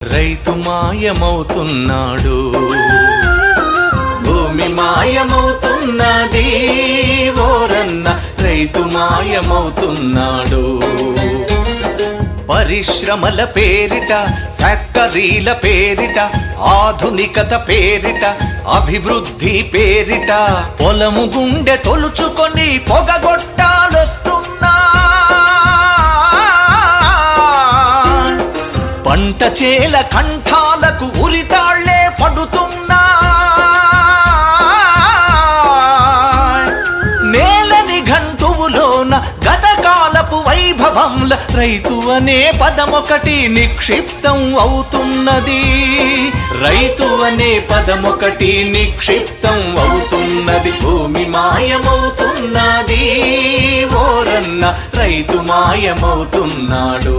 రైతు మాయమవుతున్నాడు, భూమి మాయమవుతున్నది ఓరన్న, రైతు మాయమవుతున్నాడు. పరిశ్రమల పేరిట, ఫ్యాక్టరీల పేరిట, ఆధునికత పేరిట, అభివృద్ధి పేరిట పొలము గుండె తొలుచుకొని పొగగొట్టాలొస్తున్నా. పంట చేల కంఠాలకు ఉరితాళ్లే పడుతున్నా. నేలని గంటువులోన గతకాలపు వైభవంల రైతు అనే పదమొకటి నిక్షిప్తం అవుతున్నది. రైతు అనే పదమొకటి నిక్షిప్తం అవుతున్నది. భూమి మాయమవుతున్నది ఓరన్న, రైతు మాయమవుతున్నాడు.